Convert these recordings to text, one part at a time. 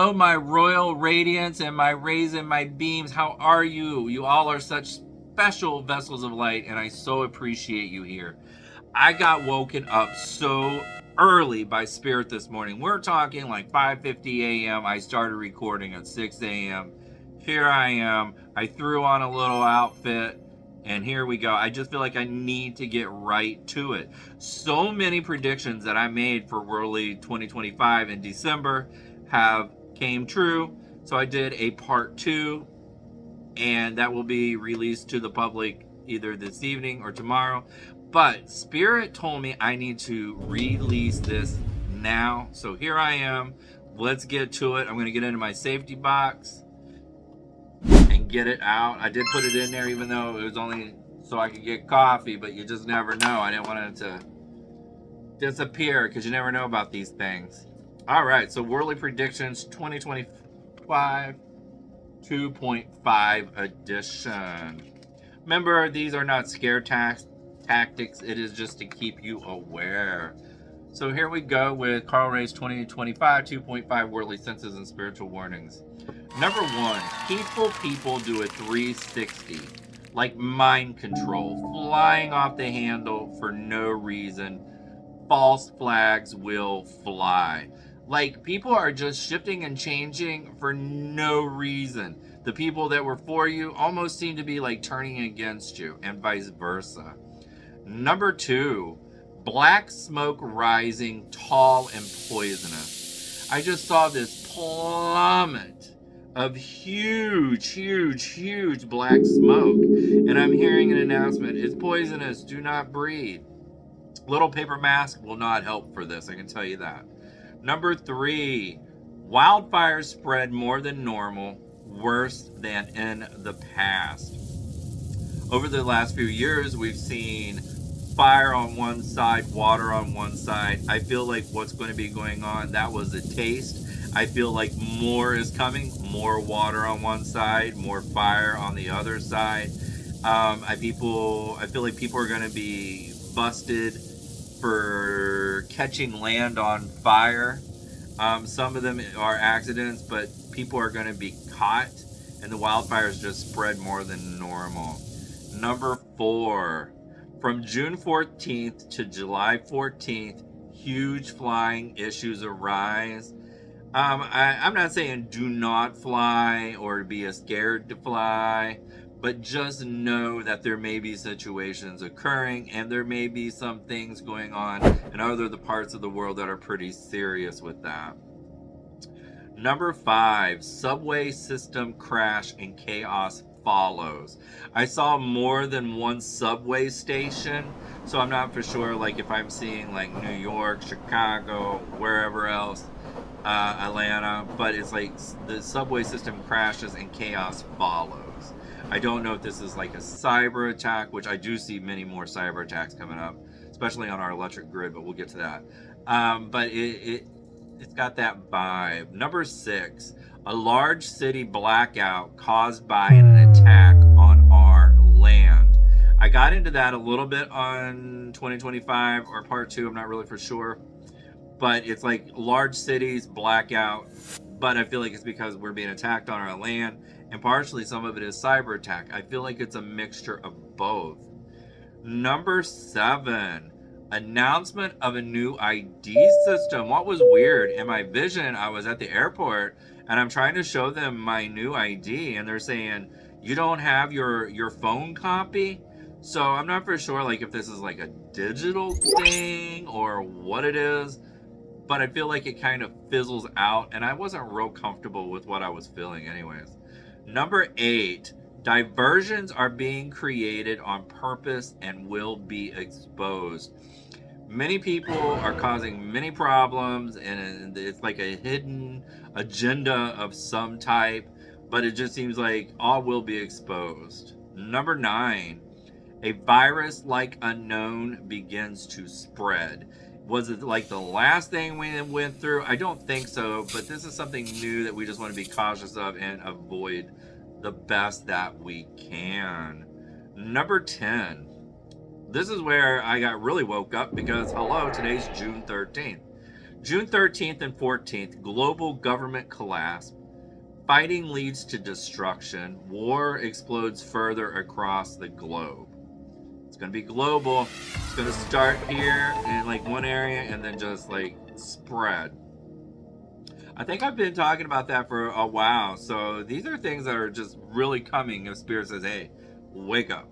Hello, my royal radiance and my rays and my beams. How are you? You all are such special vessels of light, and I so appreciate you here. I got woken up so early by Spirit this morning. We're talking like 5:50 a.m. I started recording at 6 a.m. Here I am. I threw on a little outfit, and here we go. I just feel like I need to get right to it. So many predictions that I made for early 2025 in December have came true. So I did a part 2, and that will be released to the public either this evening or tomorrow. But Spirit told me I need to release this now. So here I am. Let's get to it. I'm going to get into my safety box and get it out. I did put it in there even though it was only so I could get coffee, but you just never know. I didn't want it to disappear because you never know about these things. All right, so Worldly Predictions 2025 2.5 edition. Remember, these are not scare tactics. It is just to keep you aware. So here we go with Carl Ray's 2025 2.5 Worldly Senses and Spiritual Warnings. Number 1, peaceful people do a 360, like mind control, flying off the handle for no reason. False flags will fly. Like, people are just shifting and changing for no reason. The people that were for you almost seem to be like turning against you, and vice versa. Number 2, black smoke rising, tall and poisonous. I just saw this plummet of huge black smoke, and I'm hearing an announcement. It's poisonous. Do not breathe. Little paper mask will not help for this, I can tell you that. Number 3, wildfires spread more than normal, worse than in the past. Over the last few years, we've seen fire on one side, water on one side. I feel like what's going to be going on, that was a taste. I feel like more is coming, more water on one side, more fire on the other side. I feel like people are going to be busted for catching land on fire. Some of them are accidents, but people are going to be caught, and the wildfires just spread more than normal. Number 4, from June 14th to July 14th, huge flying issues arise. I'm not saying do not fly or be scared to fly, but just know that there may be situations occurring, and there may be some things going on in other parts of the world that are pretty serious with that. Number 5, subway system crash and chaos follows. I saw more than one subway station, so I'm not for sure like if I'm seeing like New York, Chicago, wherever else, Atlanta, but it's like the subway system crashes and chaos follows. I don't know if this is like a cyber attack, which I do see many more cyber attacks coming up, especially on our electric grid, but we'll get to that. But it's got that vibe. Number 6, a large city blackout caused by an attack on our land. I got into that a little bit on 2025 or part 2, I'm not really for sure. But it's like large cities blackout, but I feel like it's because we're being attacked on our land, and partially some of it is cyber attack. I feel like it's a mixture of both. Number 7, announcement of a new ID system. What was weird, in my vision, I was at the airport and I'm trying to show them my new ID, and they're saying, you don't have your phone copy? So I'm not for sure like if this is like a digital thing or what it is, but I feel like it kind of fizzles out, and I wasn't real comfortable with what I was feeling anyways. Number 8, diversions are being created on purpose and will be exposed. Many people are causing many problems, and it's like a hidden agenda of some type, but it just seems like all will be exposed. Number 9, a virus-like unknown begins to spread. Was it like the last thing we went through? I don't think so, but this is something new that we just want to be cautious of and avoid the best that we can. Number 10. This is where I got really woke up because, hello, today's June 13th. June 13th and 14th, global government collapse. Fighting leads to destruction. War explodes further across the globe. It's going to be global. It's going to start here in like one area and then just like spread. I think I've been talking about that for a while. So these are things that are just really coming if Spirit says, hey, wake up.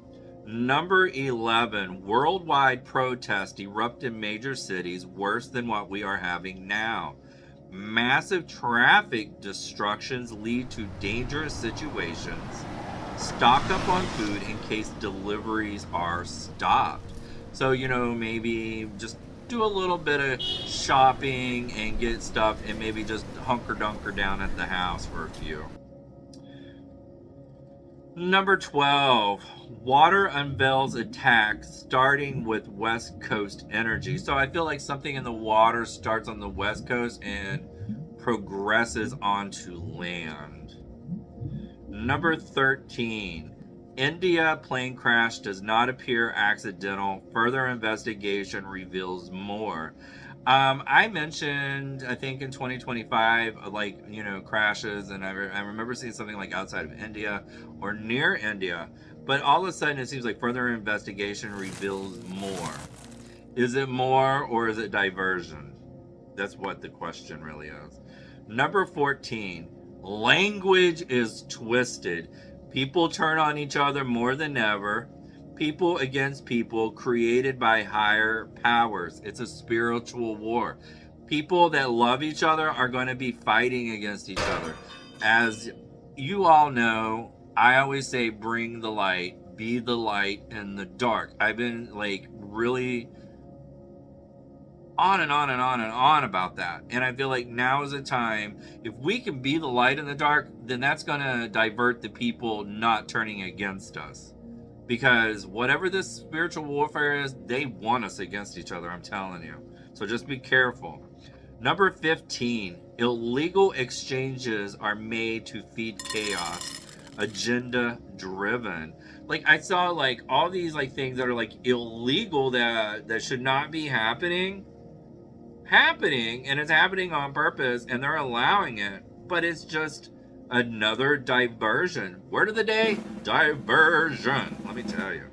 Number 11, worldwide protests erupt in major cities worse than what we are having now. Massive traffic destructions lead to dangerous situations. Stock up on food in case deliveries are stopped. So, maybe just do a little bit of shopping and get stuff and maybe just hunker dunker down at the house for a few. Number 12, water unveils attack starting with West Coast energy. So I feel like something in the water starts on the West Coast and progresses onto land. Number 13, India plane crash does not appear accidental. Further investigation reveals more. I mentioned, I think in 2025, crashes, and I remember seeing something like outside of India or near India, but all of a sudden it seems like further investigation reveals more. Is it more or is it diversion? That's what the question really is. Number 14, language is twisted. People turn on each other more than ever. People against people created by higher powers. It's a spiritual war. People that love each other are going to be fighting against each other. As you all know, I always say bring the light, be the light in the dark. I've been really on and on and on and on about that. And I feel like now is the time. If we can be the light in the dark, then that's going to divert the people not turning against us. Because whatever this spiritual warfare is, they want us against each other, I'm telling you. So just be careful. Number 15, illegal exchanges are made to feed chaos. Agenda driven. I saw all these things that are illegal that should not be happening, and it's happening on purpose, and they're allowing it, but it's just another diversion. Word of the day, diversion. Let me tell you.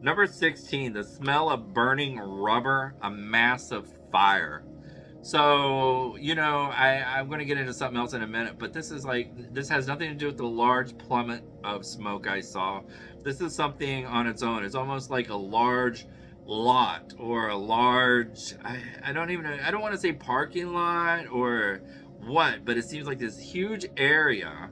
Number 16, the smell of burning rubber, a massive fire. So, I'm going to get into something else in a minute, but this has nothing to do with the large plummet of smoke I saw. This is something on its own. It's almost like a large lot or a large, I don't want to say parking lot or what, but it seems like this huge area,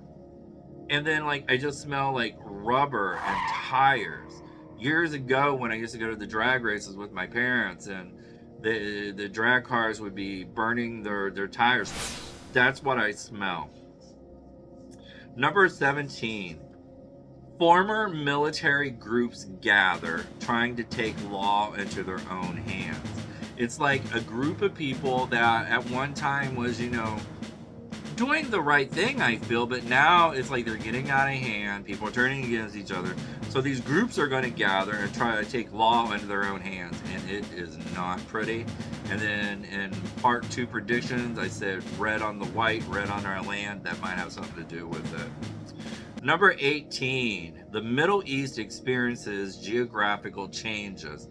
and then I just smell rubber and tires. Years ago when I used to go to the drag races with my parents, and the drag cars would be burning their tires, that's what I smell. Number 17, former military groups gather trying to take law into their own hands. It's like a group of people that at one time was, doing the right thing, I feel, but now it's like they're getting out of hand. People are turning against each other. So these groups are going to gather and try to take law into their own hands, and it is not pretty. And then in part 2 predictions, I said red on the white, red on our land. That might have something to do with it. Number 18, the Middle East experiences geographical changes.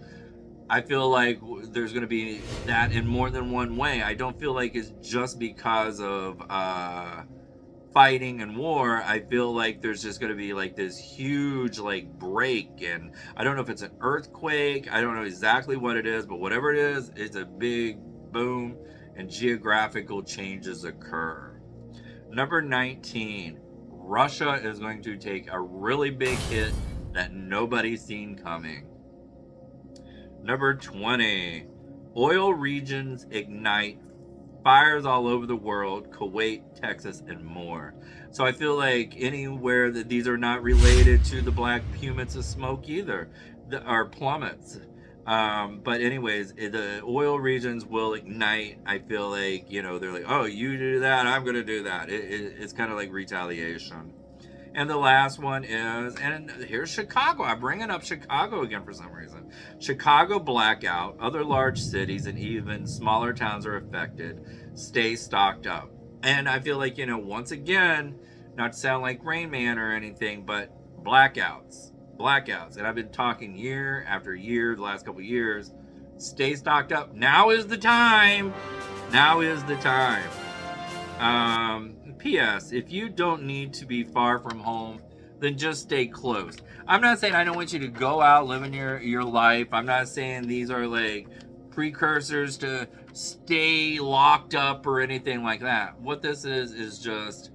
I feel like there's going to be that in more than one way. I don't feel like it's just because of fighting and war. I feel like there's just going to be this huge break, and I don't know if it's an earthquake. I don't know exactly what it is, but whatever it is, it's a big boom and geographical changes occur. Number 19, Russia is going to take a really big hit that nobody's seen coming. Number 20, oil regions ignite, fires all over the world, Kuwait, Texas, and more. So I feel like anywhere that these are not related to the black pumice of smoke either, are plummets. But anyways, the oil regions will ignite. I feel like, they're like, oh, you do that, I'm going to do that. It's kind of like retaliation. And the last one is, and here's Chicago. I'm bringing up Chicago again for some reason. Chicago blackout. Other large cities and even smaller towns are affected. Stay stocked up. And I feel like, once again, not to sound like Rain Man or anything, but blackouts. Blackouts. And I've been talking year after year, the last couple years. Stay stocked up. Now is the time. Now is the time. P.S. If you don't need to be far from home, then just stay close. I'm not saying I don't want you to go out living your life. I'm not saying these are like precursors to stay locked up or anything like that. What this is just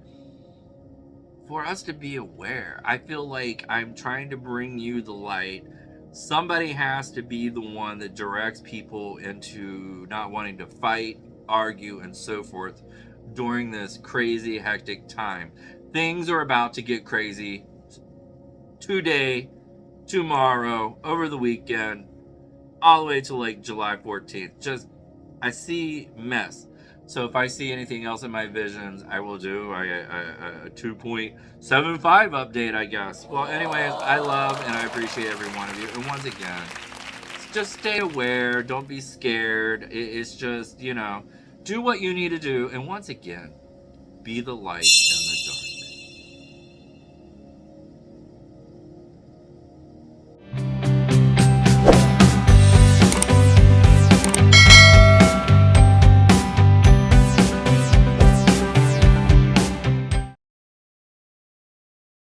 for us to be aware. I feel like I'm trying to bring you the light. Somebody has to be the one that directs people into not wanting to fight, argue, and so forth during this crazy, hectic time. Things are about to get crazy today, tomorrow, over the weekend, all the way to like July 14th. Just, I see mess. So if I see anything else in my visions, I will do a 2.75 update, I guess. Well, anyways, I love and I appreciate every one of you. And once again, just stay aware. Don't be scared. It's just, do what you need to do. And once again, be the light.